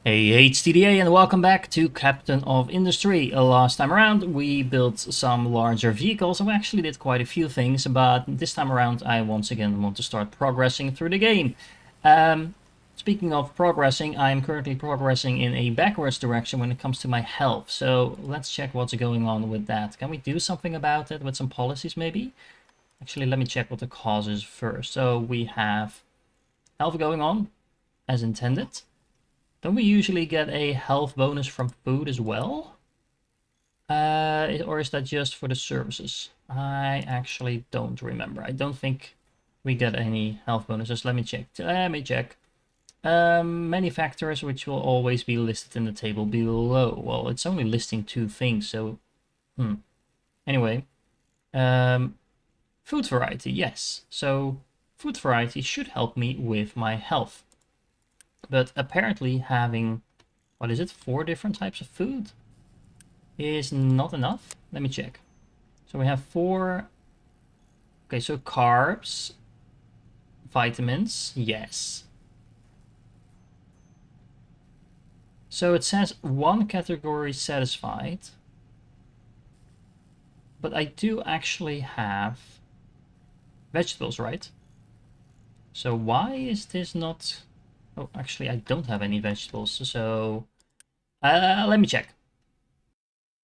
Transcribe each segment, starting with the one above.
Hey HTDA, and welcome back to Captain of Industry. Last time around we built some larger vehicles and we actually did quite a few things, but this time around I once again want to start progressing through the game. Um, Speaking of progressing, I am currently progressing in a backwards direction when it comes to my health, so let's check what's going on with that. Can we do something about it with some policies maybe? Actually, let me check what the cause is first. So we have health going on as intended. Don't we usually get a health bonus from food as well? Or is that just for the services? I actually don't remember. I don't think we get any health bonuses. Let me check. Many factors which will always be listed in the table below. Well, it's only listing two things, so anyway. Um, Food variety, yes. So food variety should help me with my health. But apparently having, what is it, 4 different types of food is not enough. Let me check. So we have 4. Okay, so carbs, vitamins, yes. So it says 1 category satisfied, but I do actually have vegetables, right? So why is this not... Oh, actually I don't have any vegetables, so let me check.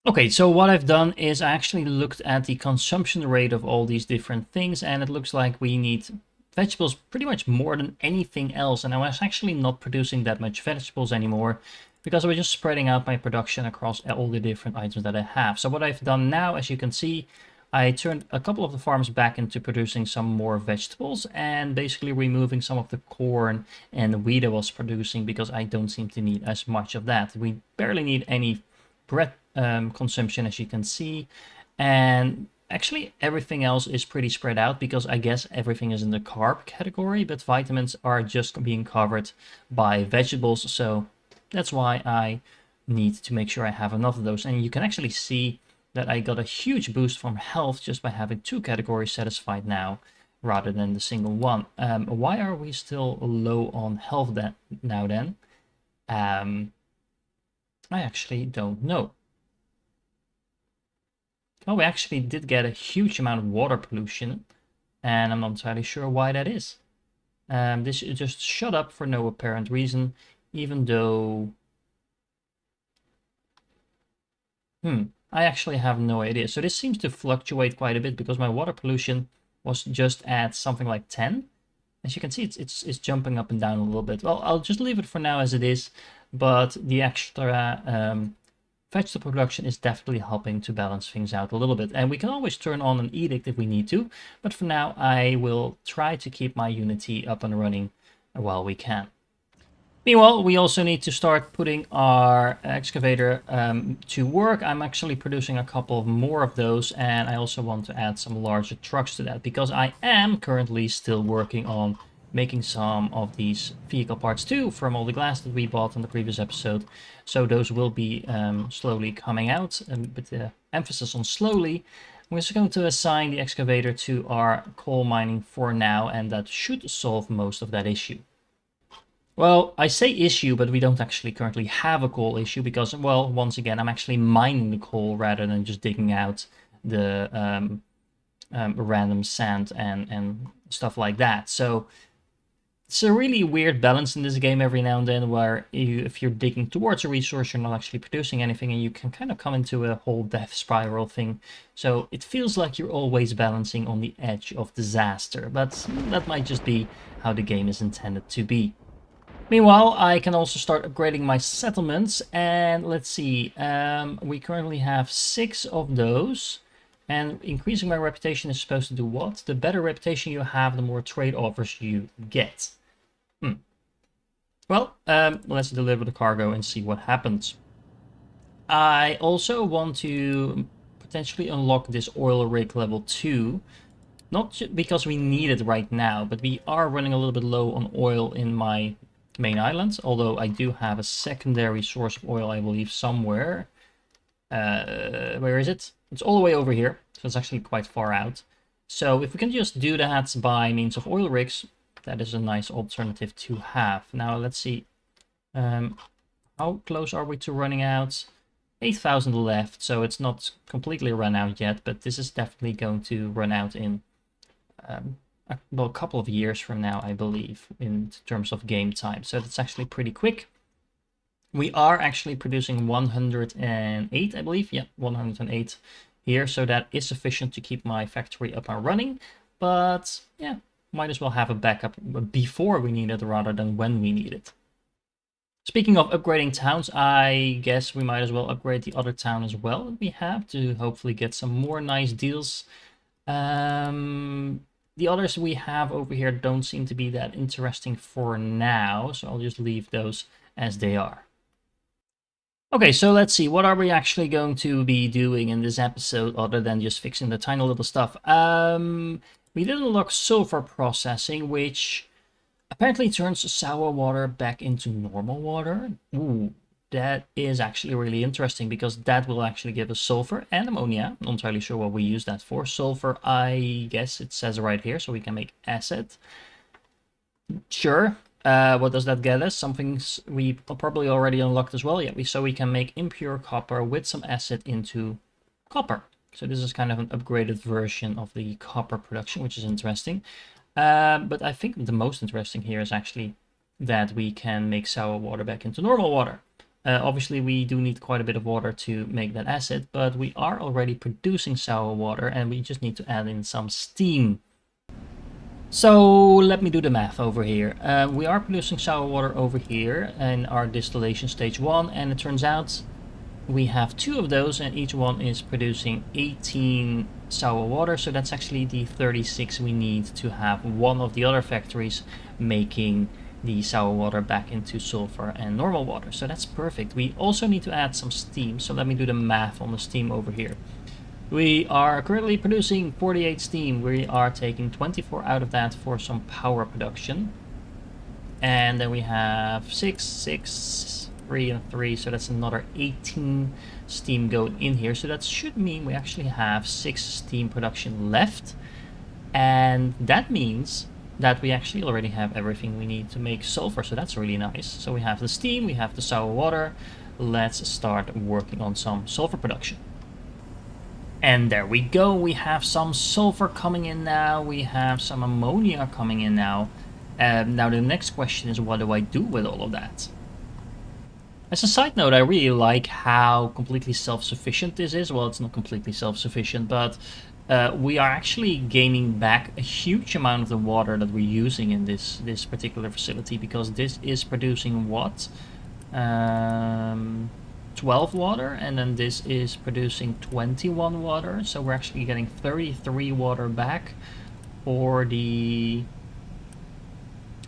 Okay, so what I've done is I actually looked at the consumption rate of all these different things, and it looks like we need vegetables pretty much more than anything else. And I was actually not producing that much vegetables anymore because I was just spreading out my production across all the different items that I have. So what I've done now, as you can see, I turned a couple of the farms back into producing some more vegetables and basically removing some of the corn and wheat I was producing because I don't seem to need as much of that. We barely need any bread consumption, as you can see, and actually everything else is pretty spread out because I guess everything is in the carb category, but vitamins are just being covered by vegetables, so that's why I need to make sure I have enough of those. And you can actually see that I got a huge boost from health just by having 2 categories satisfied now rather than the single one. Why are we still low on health now then? I actually don't know. Oh, we actually did get a huge amount of water pollution, and I'm not entirely sure why that is. This just shut up for no apparent reason, even though... I actually have no idea. So this seems to fluctuate quite a bit because my water pollution was just at something like 10. As you can see, it's jumping up and down a little bit. Well, I'll just leave it for now as it is, but the extra vegetable production is definitely helping to balance things out a little bit. And we can always turn on an edict if we need to, but for now I will try to keep my Unity up and running while we can. Meanwhile, we also need to start putting our excavator to work. I'm actually producing a couple more of those, and I also want to add some larger trucks to that because I am currently still working on making some of these vehicle parts too from all the glass that we bought in the previous episode. So those will be slowly coming out, with the emphasis on slowly. I'm just going to assign the excavator to our coal mining for now, and that should solve most of that issue. Well, I say issue, but we don't actually currently have a coal issue because, well, once again, I'm actually mining the coal rather than just digging out the random sand and stuff like that. So it's a really weird balance in this game every now and then where if you're digging towards a resource, you're not actually producing anything and you can kind of come into a whole death spiral thing. So it feels like you're always balancing on the edge of disaster, but that might just be how the game is intended to be. Meanwhile, I can also start upgrading my settlements, and let's see, we currently have 6 of those, and increasing my reputation is supposed to do what? The better reputation you have, the more trade offers you get. Well, let's deliver the cargo and see what happens. I also want to potentially unlock this oil rig level 2, not because we need it right now, but we are running a little bit low on oil in my main island, although I do have a secondary source of oil, I believe, somewhere. Where is it? It's all the way over here, so it's actually quite far out. So if we can just do that by means of oil rigs, that is a nice alternative to have. Now let's see. How close are we to running out? 8,000 left, so it's not completely run out yet, but this is definitely going to run out in a couple of years from now, I believe, in terms of game time. So that's actually pretty quick. We are actually producing 108, I believe. Yeah, 108 here. So that is sufficient to keep my factory up and running. But yeah, might as well have a backup before we need it rather than when we need it. Speaking of upgrading towns, I guess we might as well upgrade the other town as well that we have to hopefully get some more nice deals. The others we have over here don't seem to be that interesting for now, so I'll just leave those as they are. Okay, so let's see, what are we actually going to be doing in this episode other than just fixing the tiny little stuff? We did unlock sulfur processing, which apparently turns sour water back into normal water. Ooh, that is actually really interesting because that will actually give us sulfur and ammonia. I'm not entirely sure what we use that for. Sulfur, I guess it says right here, so we can make acid. Sure. What does that get us? Something we probably already unlocked as well. Yeah, so we can make impure copper with some acid into copper. So this is kind of an upgraded version of the copper production, which is interesting. But I think the most interesting here is actually that we can make sour water back into normal water. Obviously, we do need quite a bit of water to make that acid, but we are already producing sour water and we just need to add in some steam. So let me do the math over here. We are producing sour water over here in our distillation stage 1, and it turns out we have 2 of those and each one is producing 18 sour water, so that's actually the 36 we need to have one of the other factories making the sour water back into sulfur and normal water. So that's perfect. We also need to add some steam, so let me do the math on the steam over here. We are currently producing 48 steam. We are taking 24 out of that for some power production. And then we have 6, 6, 3, and 3. So that's another 18 steam going in here. So that should mean we actually have 6 steam production left. And that means that we actually already have everything we need to make sulfur. So that's really nice. So we have the steam, we have the sour water. Let's start working on some sulfur production. And there we go, we have some sulfur coming in now, we have some ammonia coming in now. Now the next question is, what do I do with all of that? As a side note, I really like how completely self-sufficient this is. Well, it's not completely self-sufficient, but we are actually gaining back a huge amount of the water that we're using in this particular facility, because this is producing what? 12 water, and then this is producing 21 water, so we're actually getting 33 water back for the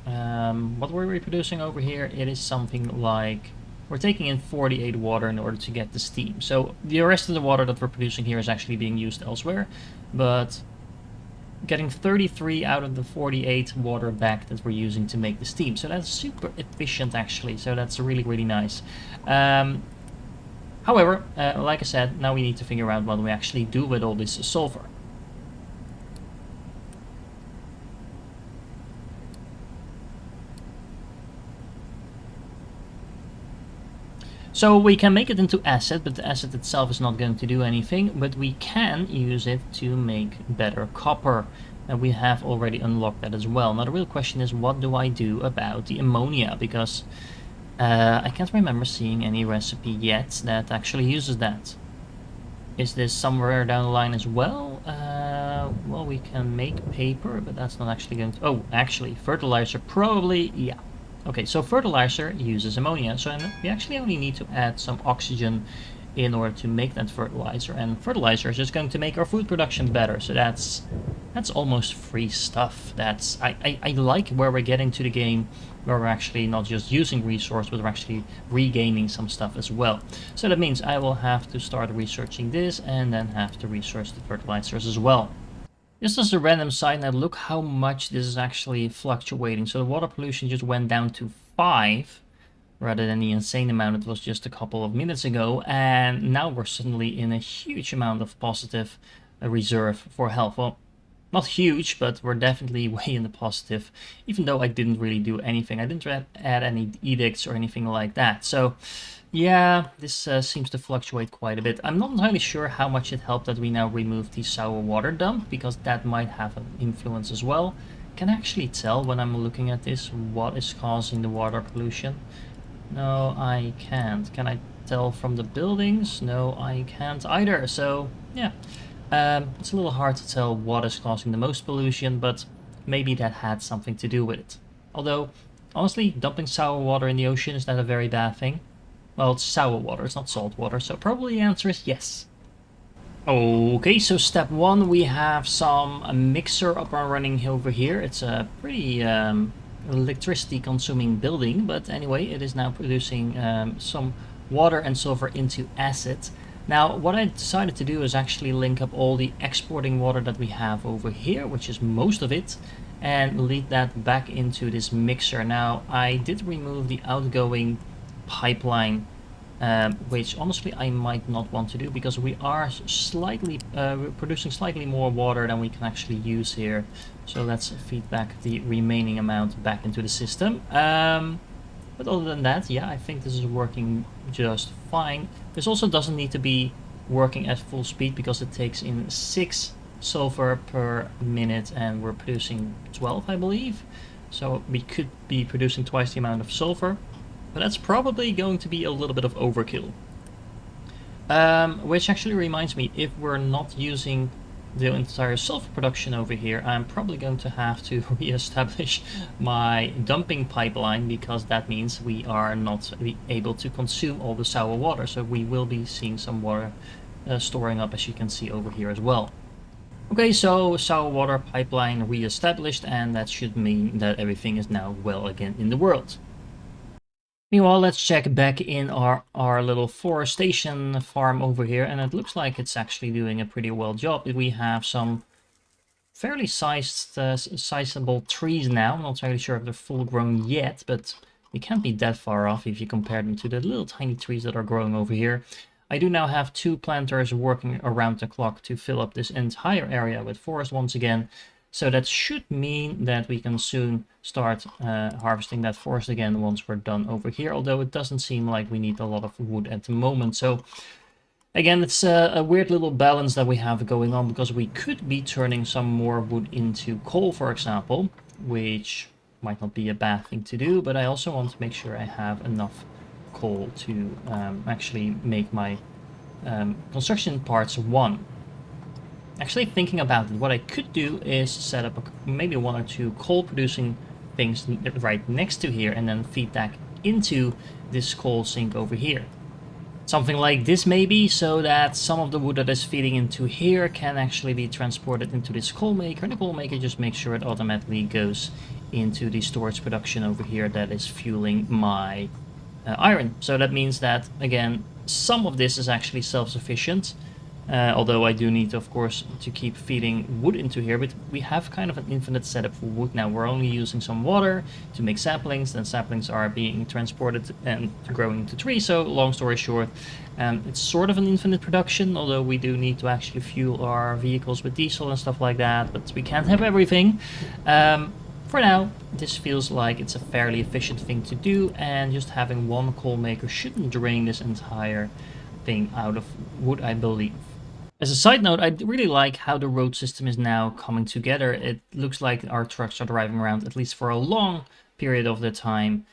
what were we producing over here? It is something like we're taking in 48 water in order to get the steam, so the rest of the water that we're producing here is actually being used elsewhere, but getting 33 out of the 48 water back that we're using to make the steam, so that's super efficient actually, so that's really, really nice. However, like I said, now we need to figure out what we actually do with all this sulfur. So we can make it into acid, but the acid itself is not going to do anything, but we can use it to make better copper. And we have already unlocked that as well. Now the real question is, what do I do about the ammonia? Because I can't remember seeing any recipe yet that actually uses that. Is this somewhere down the line as well? Well, we can make paper, but that's not actually going to... Oh, actually, fertilizer probably... Yeah. Okay, so fertilizer uses ammonia, so we actually only need to add some oxygen in order to make that fertilizer, and fertilizer is just going to make our food production better, so that's almost free stuff. I like where we're getting to the game, where we're actually not just using resource, but we're actually regaining some stuff as well. So that means I will have to start researching this, and then have to research the fertilizers as well. Just as a random side note, look how much this is actually fluctuating. So the water pollution just went down to 5, rather than the insane amount it was just a couple of minutes ago, and now we're suddenly in a huge amount of positive reserve for health. Well, Not huge, but we're definitely way in the positive, even though I didn't really do anything. I didn't add any edicts or anything like that. So yeah, this seems to fluctuate quite a bit. I'm not entirely sure how much it helped that we now removed the sour water dump, because that might have an influence as well. Can I actually tell when I'm looking at this what is causing the water pollution? No, I can't. Can I tell from the buildings? No, I can't either. So yeah, it's a little hard to tell what is causing the most pollution, but maybe that had something to do with it. Although, honestly, dumping sour water in the ocean, is that a very bad thing? Well, it's sour water, it's not salt water, so probably the answer is yes. Okay, so step one, we have some mixer up and running over here. It's a pretty electricity consuming building, but anyway, it is now producing some water and sulfur into acid. Now, what I decided to do is actually link up all the exporting water that we have over here, which is most of it, and lead that back into this mixer. Now, I did remove the outgoing pipeline, which honestly I might not want to do, because we are slightly we're producing slightly more water than we can actually use here. So let's feed back the remaining amount back into the system. But other than that, yeah, I think this is working just fine. This also doesn't need to be working at full speed, because it takes in 6 sulfur per minute and we're producing 12, I believe. So we could be producing twice the amount of sulfur. But that's probably going to be a little bit of overkill. Which actually reminds me, if we're not using the entire sulfur production over here, I'm probably going to have to re-establish my dumping pipeline, because that means we are not able to consume all the sour water. So we will be seeing some water storing up, as you can see over here as well. Okay, so sour water pipeline re-established, and that should mean that everything is now well again in the world. Meanwhile, let's check back in our little forestation farm over here, and it looks like it's actually doing a pretty well job. We have some fairly sizable trees now. I'm not entirely sure if they're full grown yet, but we can't be that far off if you compare them to the little tiny trees that are growing over here. I do now have 2 planters working around the clock to fill up this entire area with forest once again. So that should mean that we can soon start harvesting that forest again once we're done over here, although it doesn't seem like we need a lot of wood at the moment. So again, it's a weird little balance that we have going on, because we could be turning some more wood into coal, for example, which might not be a bad thing to do, but I also want to make sure I have enough coal to actually make my construction parts 1. Actually, thinking about it, what I could do is set up maybe 1 or 2 coal producing things right next to here, and then feed that into this coal sink over here. Something like this maybe, so that some of the wood that is feeding into here can actually be transported into this coal maker, and the coal maker just makes sure it automatically goes into the storage production over here that is fueling my iron. So that means that, again, some of this is actually self-sufficient. Although I do need, of course, to keep feeding wood into here, but we have kind of an infinite setup for wood now. We're only using some water to make saplings, then saplings are being transported and growing into trees. So long story short, it's sort of an infinite production, although we do need to actually fuel our vehicles with diesel and stuff like that, but we can't have everything. For now, this feels like it's a fairly efficient thing to do, and just having 1 coal maker shouldn't drain this entire thing out of wood, I believe. As a side note, I really like how the road system is now coming together. It looks like our trucks are driving around, at least for a long period of the time,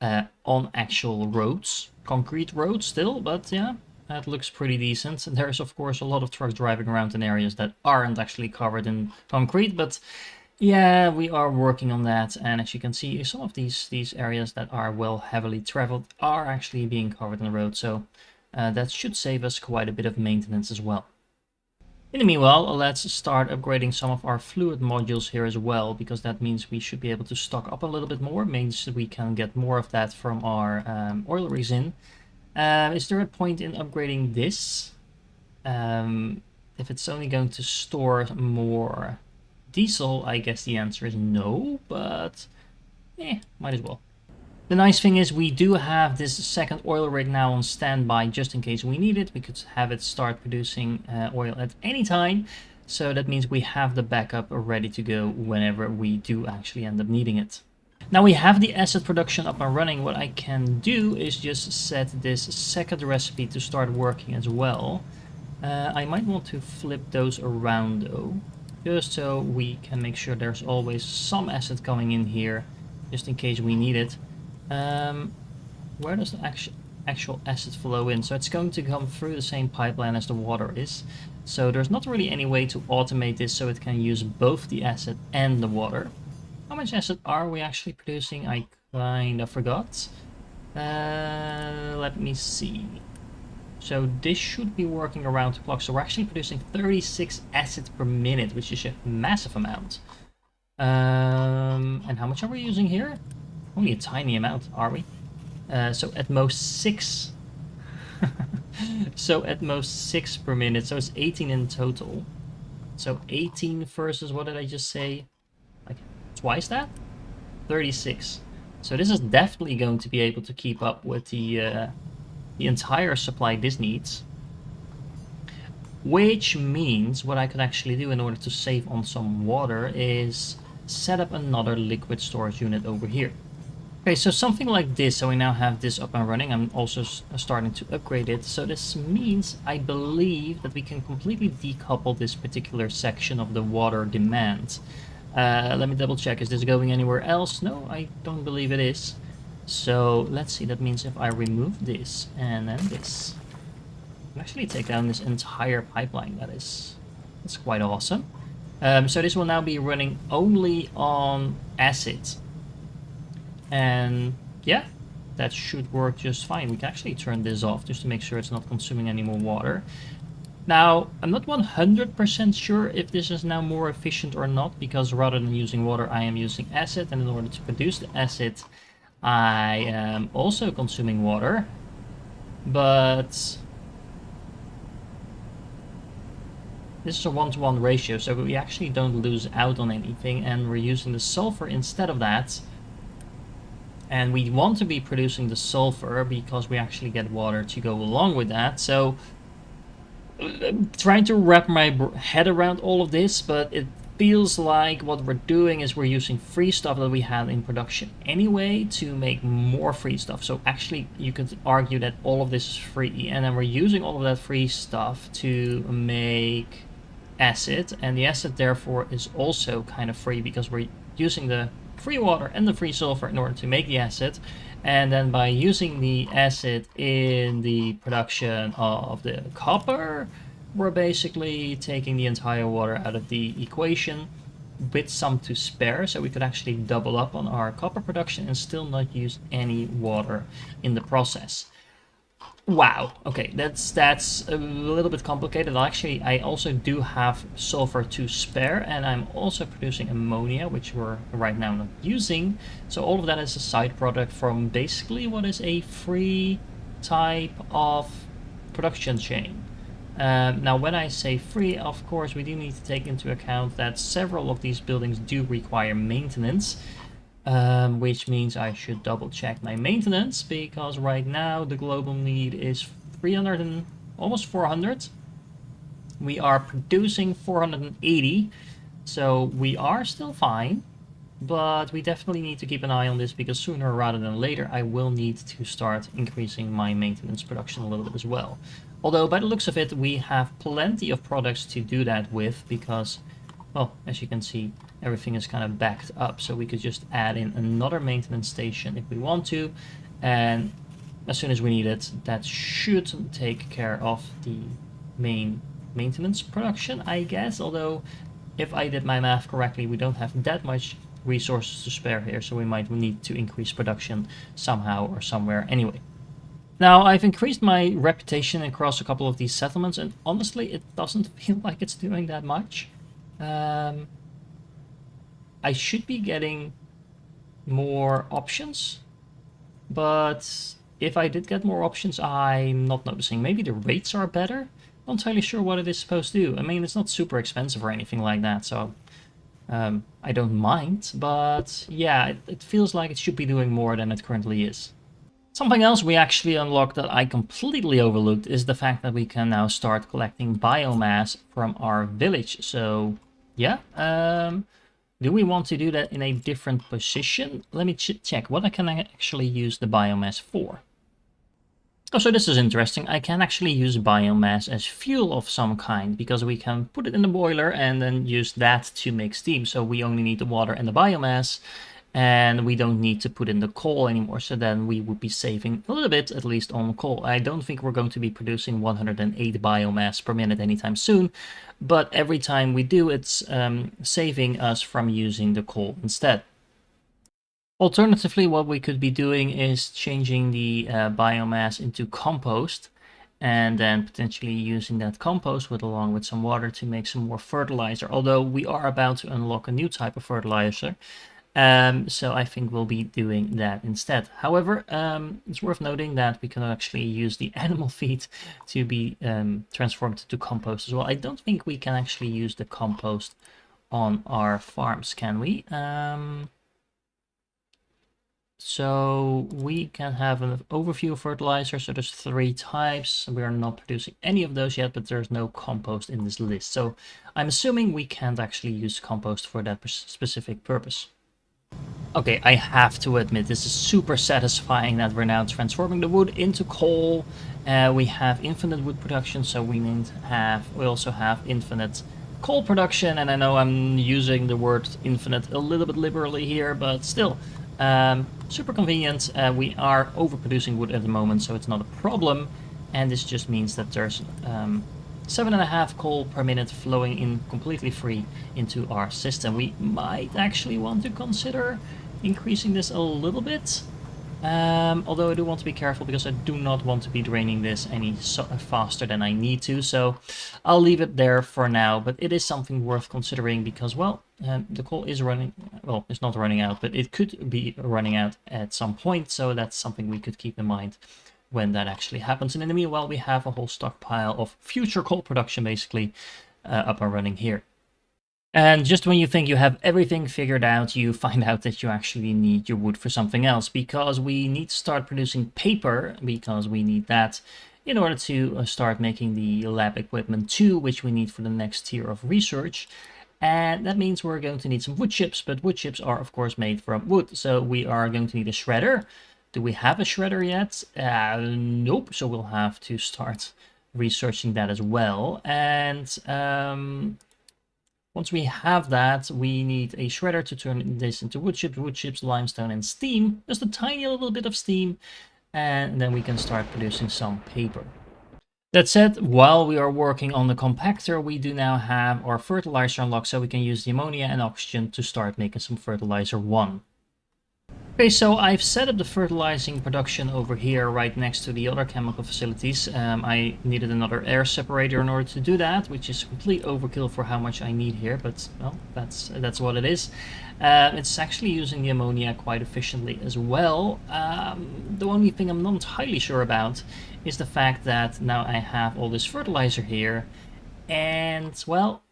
on actual roads. Concrete roads still, but yeah, that looks pretty decent. There's, of course, a lot of trucks driving around in areas that aren't actually covered in concrete, but yeah, we are working on that. And as you can see, some of these areas that are well heavily traveled are actually being covered on the road. So that should save us quite a bit of maintenance as well. In the meanwhile, let's start upgrading some of our fluid modules here as well, because that means we should be able to stock up a little bit more. Means we can get more of that from our oil rigs in. Is there a point in upgrading this? If it's only going to store more diesel, I guess the answer is no, but might as well. The nice thing is we do have this second oil rig now on standby just in case we need it. We could have it start producing oil at any time. So that means we have the backup ready to go whenever we do actually end up needing it. Now we have the acid production up and running. What I can do is just set this second recipe to start working as well. I might want to flip those around though, just so we can make sure there's always some acid coming in here, just in case we need it. Where does the actual acid flow in? So it's going to come through the same pipeline as the water is. So there's not really any way to automate this so it can use both the acid and the water. How much acid are we actually producing? I kind of forgot. Let me see. So this should be working around the clock. So we're actually producing 36 acid per minute, which is a massive amount. And how much are we using here? Only a tiny amount, are we? So at most 6. So at most 6 per minute. So it's 18 in total. So 18 versus, what did I just say? Like twice that? 36. So this is definitely going to be able to keep up with the entire supply this needs. Which means what I could actually do in order to save on some water is set up another liquid storage unit over here. Okay, so something like this, so we now have this up and running. I'm also starting to upgrade it. So this means, I believe, that we can completely decouple this particular section of the water demand. Let me double check, is this going anywhere else? No, I don't believe it is. So let's see, that means if I remove this and then this, I can actually take down this entire pipeline. That's quite awesome. So this will now be running only on acid. And yeah, that should work just fine. We can actually turn this off just to make sure it's not consuming any more water. Now, I'm not 100% sure if this is now more efficient or not, because rather than using water, I am using acid. And in order to produce the acid, I am also consuming water. But this is a 1-to-1 ratio, so we actually don't lose out on anything. And we're using the sulfur instead of that. And we want to be producing the sulfur because we actually get water to go along with that. So I'm trying to wrap my head around all of this, but it feels like what we're doing is we're using free stuff that we had in production anyway to make more free stuff. So actually you could argue that all of this is free, and then we're using all of that free stuff to make acid, and the acid therefore is also kind of free because we're using the free water and the free sulfur in order to make the acid. And then by using the acid in the production of the copper, we're basically taking the entire water out of the equation with some to spare, so we could actually double up on our copper production and still not use any water in the process. Wow, okay, that's a little bit complicated. Actually, I also do have sulfur to spare, and I'm also producing ammonia, which we're right now not using. So all of that is a side product from basically what is a free type of production chain. Now, when I say free, of course, we do need to take into account that several of these buildings do require maintenance. Which means I should double check my maintenance, because right now the global need is 300 and almost 400. We are producing 480, so we are still fine, but we definitely need to keep an eye on this, because sooner rather than later I will need to start increasing my maintenance production a little bit as well. Although by the looks of it, we have plenty of products to do that with, because, well, as you can see, everything is kind of backed up, so we could just add in another maintenance station if we want to, and as soon as we need it, that should take care of the main maintenance production, I guess. Although, if I did my math correctly, we don't have that much resources to spare here, so we might need to increase production somehow or somewhere anyway. Now, I've increased my reputation across a couple of these settlements, and honestly, it doesn't feel like it's doing that much. I should be getting more options, but if I did get more options, I'm not noticing. Maybe the rates are better? Not entirely sure what it is supposed to do. I mean, it's not super expensive or anything like that, so I don't mind, but yeah, it feels like it should be doing more than it currently is. Something else we actually unlocked that I completely overlooked is the fact that we can now start collecting biomass from our village. So yeah, do we want to do that in a different position? Let me check what I can actually use the biomass for. Oh, so this is interesting. I can actually use biomass as fuel of some kind because we can put it in the boiler and then use that to make steam. So we only need the water and the biomass, and we don't need to put in the coal anymore. So then we would be saving a little bit, at least on coal. I don't think we're going to be producing 108 biomass per minute anytime soon, but every time we do, it's saving us from using the coal instead. Alternatively, what we could be doing is changing the biomass into compost, and then potentially using that compost along with some water to make some more fertilizer. Although we are about to unlock a new type of fertilizer, so I think we'll be doing that instead. However, it's worth noting that we can actually use the animal feed to be transformed to compost as well. I don't think we can actually use the compost on our farms, can we? So we can have an overview of fertilizer. So there's 3 types. We are not producing any of those yet, but there's no compost in this list. So I'm assuming we can't actually use compost for that specific purpose. Okay, I have to admit, this is super satisfying that we're now transforming the wood into coal. We have infinite wood production, so we also have infinite coal production. And I know I'm using the word infinite a little bit liberally here, but still, super convenient. We are overproducing wood at the moment, so it's not a problem. And this just means that there's 7.5 coal per minute flowing in completely free into our system. We might actually want to consider increasing this a little bit. Although I do want to be careful because I do not want to be draining this any faster than I need to. So I'll leave it there for now, but it is something worth considering because, well, the coal is running, well, it's not running out, but it could be running out at some point. So that's something we could keep in mind when that actually happens. And in the meanwhile, we have a whole stockpile of future coal production basically up and running here. And just when you think you have everything figured out, you find out that you actually need your wood for something else, because we need to start producing paper, because we need that in order to start making the lab equipment too, which we need for the next tier of research. And that means we're going to need some wood chips, but wood chips are of course made from wood. So we are going to need a shredder. Do we have a shredder yet? Nope. So we'll have to start researching that as well. And once we have that, we need a shredder to turn this into wood chips, limestone, and steam. Just a tiny little bit of steam. And then we can start producing some paper. That said, while we are working on the compactor, we do now have our fertilizer unlocked, so we can use the ammonia and oxygen to start making some fertilizer 1. Okay, so I've set up the fertilizing production over here right next to the other chemical facilities. I needed another air separator in order to do that, which is complete overkill for how much I need here, but well, that's what it is. It's actually using the ammonia quite efficiently as well. The only thing I'm not entirely sure about is the fact that now I have all this fertilizer here, and well,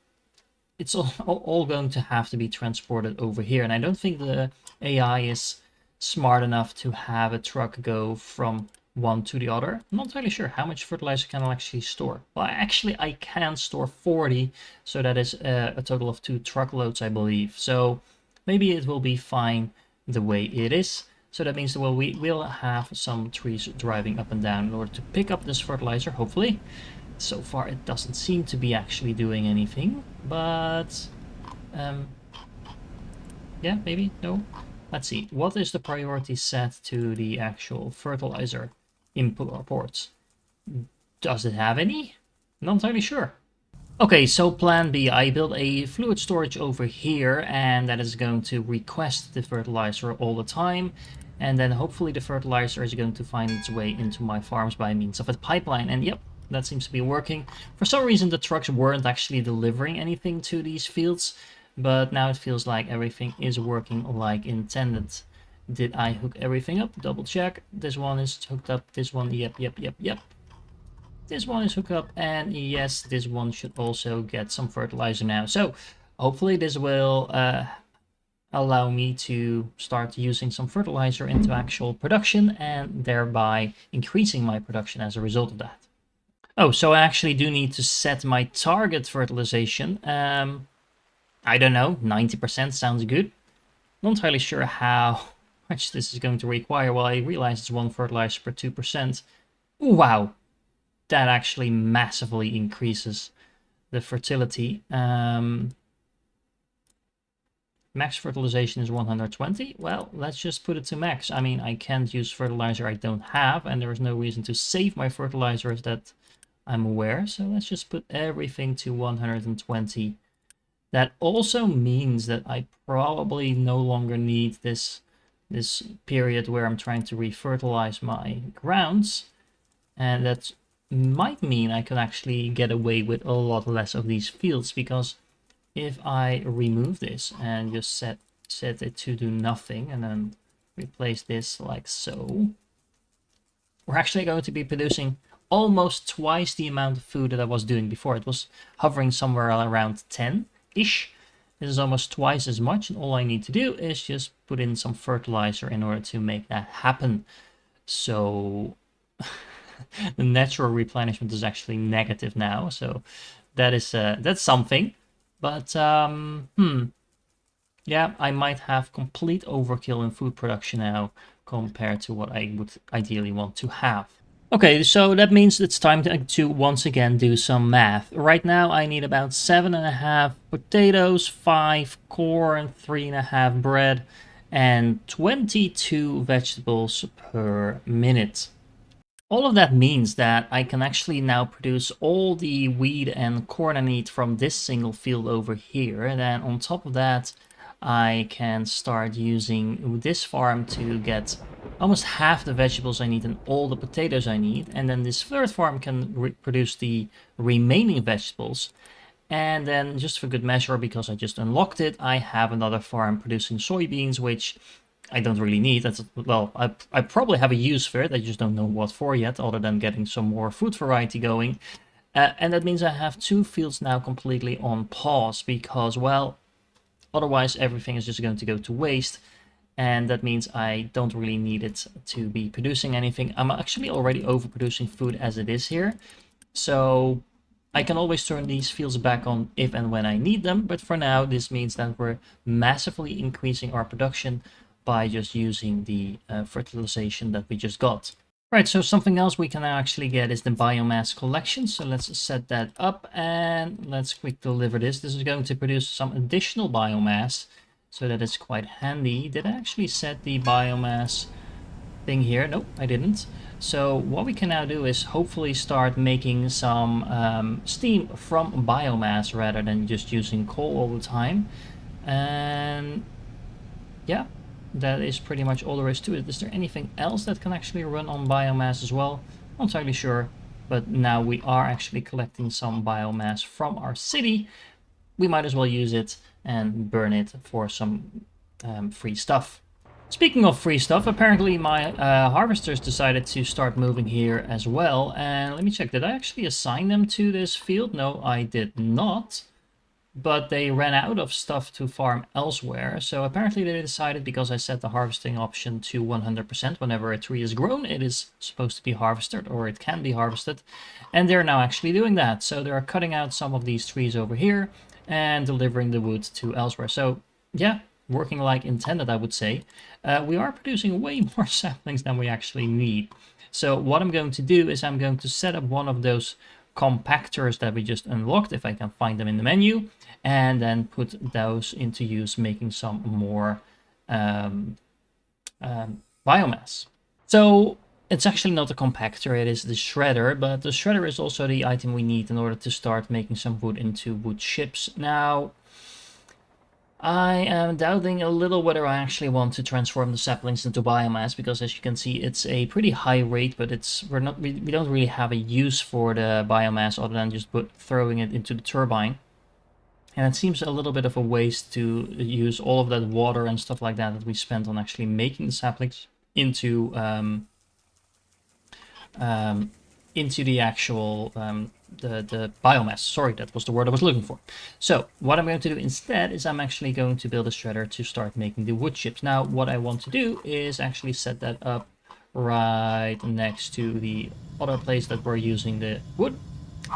it's all going to have to be transported over here, and I don't think the AI is smart enough to have a truck go from one to the other. I'm not entirely sure how much fertilizer can I actually store. Well, actually I can store 40, so that is a total of 2 truckloads, I believe. So maybe it will be fine the way it is. So that means that, well, we will have some trees driving up and down in order to pick up this fertilizer, hopefully. So far it doesn't seem to be actually doing anything, but yeah, maybe, no. Let's see, what is the priority set to the actual fertilizer input ports? Does it have any? Not entirely sure. Okay, so plan B, I built a fluid storage over here, and that is going to request the fertilizer all the time. And then hopefully the fertilizer is going to find its way into my farms by means of a pipeline. And yep, that seems to be working. For some reason the trucks weren't actually delivering anything to these fields, but now it feels like everything is working like intended. Did I hook everything up? Double check. This one is hooked up. This one, yep. This one is hooked up, and yes, this one should also get some fertilizer now. So hopefully this will allow me to start using some fertilizer into actual production and thereby increasing my production as a result of that. Oh, so I actually do need to set my target fertilization. I don't know, 90% sounds good. Not entirely sure how much this is going to require. Well, I realize it's 1 fertilizer per 2%. Wow, that actually massively increases the fertility. Max fertilization is 120. Well, let's just put it to max. I mean, I can't use fertilizer I don't have, and there is no reason to save my fertilizers that I'm aware. So let's just put everything to 120. That also means that I probably no longer need this period where I'm trying to refertilize my grounds. And that might mean I could actually get away with a lot less of these fields, because if I remove this and just set it to do nothing and then replace this like so, we're actually going to be producing almost twice the amount of food that I was doing before. It was hovering somewhere around 10-ish. This is almost twice as much, and all I need to do is just put in some fertilizer in order to make that happen. So the natural replenishment is actually negative now, so that is that's something. But yeah, I might have complete overkill in food production now compared to what I would ideally want to have. Okay, so that means it's time to once again do some math. Right now I need about 7.5 potatoes, 5 corn, 3.5 bread, and 22 vegetables per minute. All of that means that I can actually now produce all the wheat and corn I need from this single field over here. And then on top of that, I can start using this farm to get almost half the vegetables I need and all the potatoes I need. And then this third farm can produce the remaining vegetables. And then just for good measure, because I just unlocked it, I have another farm producing soybeans, which I don't really need. That's, well, I probably have a use for it. I just don't know what for yet, other than getting some more food variety going. And that means I have 2 fields now completely on pause, because, well, otherwise everything is just going to go to waste. And that means I don't really need it to be producing anything. I'm actually already overproducing food as it is here. So I can always turn these fields back on if and when I need them. But for now, this means that we're massively increasing our production by just using the fertilization that we just got. Right, so something else we can now actually get is the biomass collection. So let's set that up and let's quick deliver this. This is going to produce some additional biomass, so that is quite handy. Did I actually set the biomass thing here? Nope, I didn't. So what we can now do is hopefully start making some steam from biomass rather than just using coal all the time. And yeah, that is pretty much all there is to it. Is there anything else that can actually run on biomass as well? Not entirely sure, but now we are actually collecting some biomass from our city. We might as well use it and burn it for some free stuff. Speaking of free stuff, apparently my harvesters decided to start moving here as well. And let me check, did I actually assign them to this field? No, I did not. But they ran out of stuff to farm elsewhere. So apparently they decided, because I set the harvesting option to 100%, whenever a tree is grown, it is supposed to be harvested, or it can be harvested. And they're now actually doing that. So they're cutting out some of these trees over here and delivering the wood to elsewhere. So yeah, working like intended, I would say. We are producing way more saplings than we actually need. So what I'm going to do is I'm going to set up one of those compactors that we just unlocked, if I can find them in the menu, and then put those into use, making some more biomass. So it's actually not a compactor, it is the shredder, but the shredder is also the item we need in order to start making some wood into wood chips. Now, I am doubting a little whether I actually want to transform the saplings into biomass, because as you can see, it's a pretty high rate, but we don't really have a use for the biomass other than just throwing it into the turbine. And it seems a little bit of a waste to use all of that water and stuff like that we spent on actually making the saplings into into the actual the biomass. Sorry, that was the word I was looking for. So what I'm going to do instead is I'm actually going to build a shredder to start making the wood chips. Now what I want to do is actually set that up right next to the other place that we're using the wood.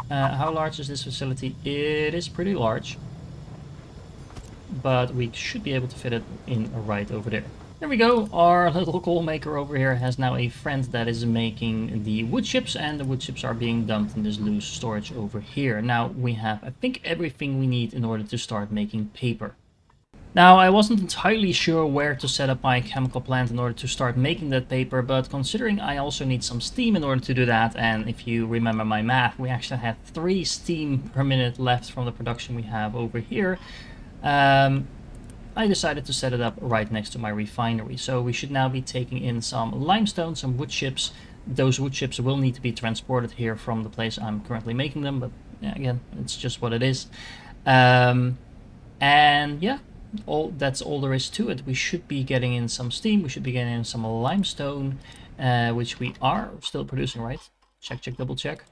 How large is this facility? It is pretty large, but we should be able to fit it in right over there. There we go, our little coal maker over here has now a friend that is making the wood chips, and the wood chips are being dumped in this loose storage over here. Now we have, I think, everything we need in order to start making paper. Now, I wasn't entirely sure where to set up my chemical plant in order to start making that paper, but considering I also need some steam in order to do that, and if you remember my math, we actually had 3 steam per minute left from the production we have over here, I decided to set it up right next to my refinery. So we should now be taking in some limestone, some wood chips. Those wood chips will need to be transported here from the place I'm currently making them, but yeah, again, it's just what it is. And yeah, that's all there is to it. We should be getting in some steam, we should be getting in some limestone, which we are still producing, right? Check, double check.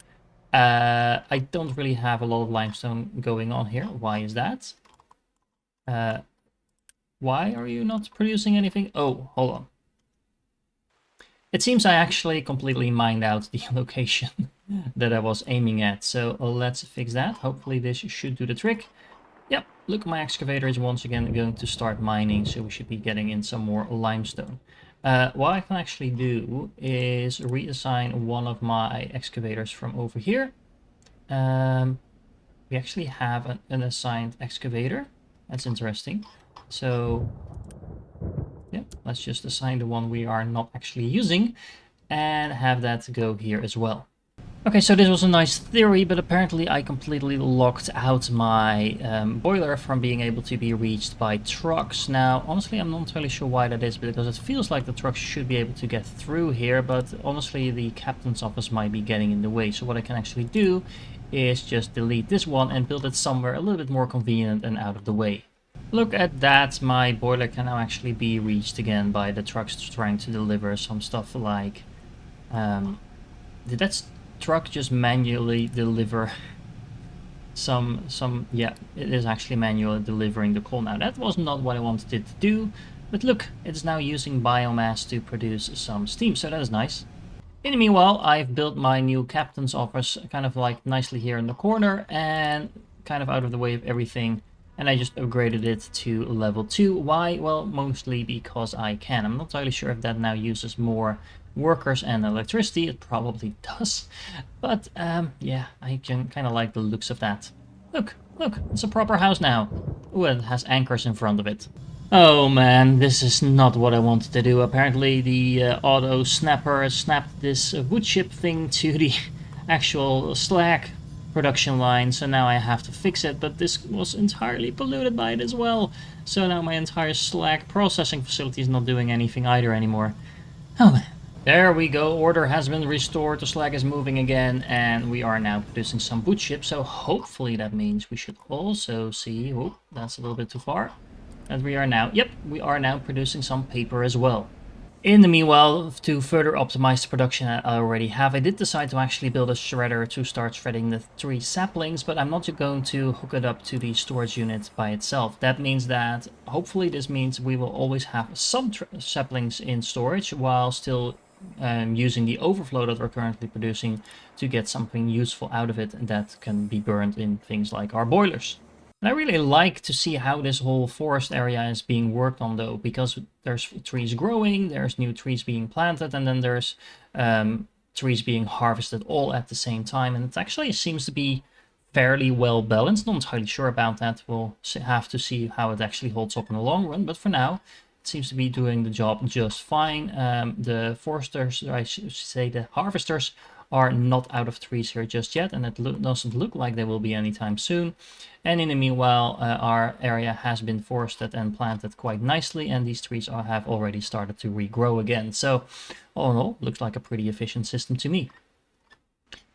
I don't really have a lot of limestone going on here. Why is that? Why are you not producing anything? Oh, hold on. It seems I actually completely mined out the location that I was aiming at. So let's fix that. Hopefully this should do the trick. Yep, look, my excavator is once again going to start mining, so we should be getting in some more limestone. What I can actually do is reassign one of my excavators from over here. We actually have an assigned excavator. That's interesting. So yeah, let's just assign the one we are not actually using and have that go here as well. Okay, so this was a nice theory, but apparently I completely locked out my boiler from being able to be reached by trucks. Now, honestly, I'm not really sure why that is, because it feels like the trucks should be able to get through here, but honestly, the captain's office might be getting in the way. So what I can actually do is just delete this one and build it somewhere a little bit more convenient and out of the way. Look at that, my boiler can now actually be reached again by the trucks trying to deliver some stuff like... did that truck just manually deliver some... Yeah, it is actually manually delivering the coal now. That was not what I wanted it to do, but look, it's now using biomass to produce some steam, so that is nice. In the meanwhile, I've built my new captain's office kind of like nicely here in the corner and kind of out of the way of everything. And I just upgraded it to level 2. Why? Well, mostly because I can. I'm not entirely sure if that now uses more workers and electricity. It probably does. But yeah, I can kind of like the looks of that. Look, it's a proper house now. Ooh, it has anchors in front of it. Oh man, this is not what I wanted to do. Apparently the auto snapper snapped this wood chip thing to the actual slag production line, so now I have to fix it, but this was entirely polluted by it as well. So now my entire slag processing facility is not doing anything either anymore. Oh man. There we go, order has been restored, the slag is moving again, and we are now producing some wood chips, so hopefully that means we should also see... Oh, that's a little bit too far. And we are now... Yep, we are now producing some paper as well. In the meanwhile, to further optimize the production I already have, I did decide to actually build a shredder to start shredding the 3 saplings, but I'm not going to hook it up to the storage unit by itself. That means that, hopefully this means we will always have some saplings in storage, while still using the overflow that we're currently producing to get something useful out of it that can be burned in things like our boilers. And I really like to see how this whole forest area is being worked on, though, because there's trees growing, there's new trees being planted, and then there's trees being harvested all at the same time. And it actually seems to be fairly well balanced. Not entirely sure about that. We'll have to see how it actually holds up in the long run. But for now, it seems to be doing the job just fine. The foresters, or I should say the harvesters, are not out of trees here just yet, and it doesn't look like they will be anytime soon. And in the meanwhile, our area has been forested and planted quite nicely, and these trees have already started to regrow again. So all in all, looks like a pretty efficient system to me.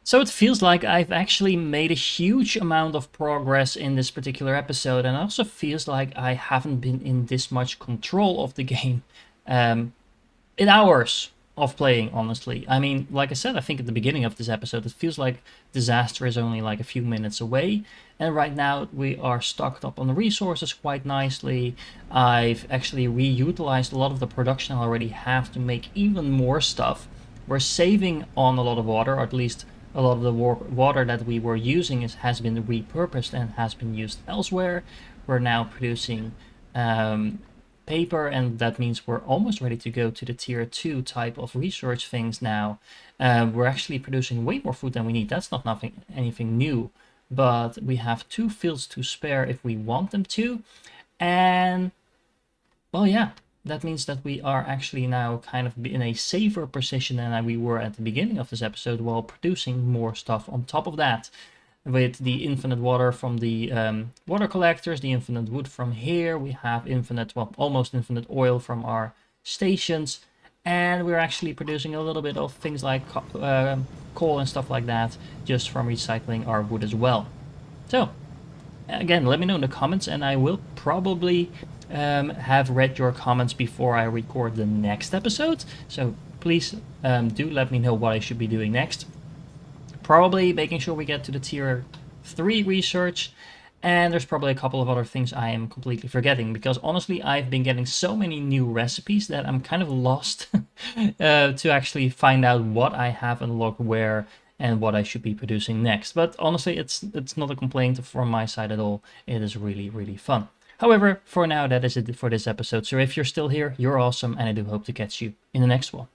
So it feels like I've actually made a huge amount of progress in this particular episode, and it also feels like I haven't been in this much control of the game in hours. of playing, honestly. I mean, like I said, I think at the beginning of this episode, it feels like disaster is only like a few minutes away. And right now we are stocked up on the resources quite nicely. I've actually reutilized a lot of the production I already have to make even more stuff. We're saving on a lot of water, or at least a lot of the water that we were using has been repurposed and has been used elsewhere. We're now producing paper, and that means we're almost ready to go to the tier 2 type of research things now. We're actually producing way more food than we need. That's not anything new, but we have 2 fields to spare if we want them to. And well, yeah, that means that we are actually now kind of in a safer position than we were at the beginning of this episode, while producing more stuff on top of that. With the infinite water from the water collectors, the infinite wood from here, we have infinite, well, almost infinite oil from our stations, and we're actually producing a little bit of things like coal and stuff like that, just from recycling our wood as well. So, again, let me know in the comments, and I will probably have read your comments before I record the next episode. So please do let me know what I should be doing next. Probably making sure we get to the tier 3 research, and there's probably a couple of other things I am completely forgetting, because honestly I've been getting so many new recipes that I'm kind of lost to actually find out what I have unlocked where and what I should be producing next. But honestly, it's not a complaint from my side at all. It is really, really fun. However, for now, that is it for this episode. So if you're still here, you're awesome, and I do hope to catch you in the next one.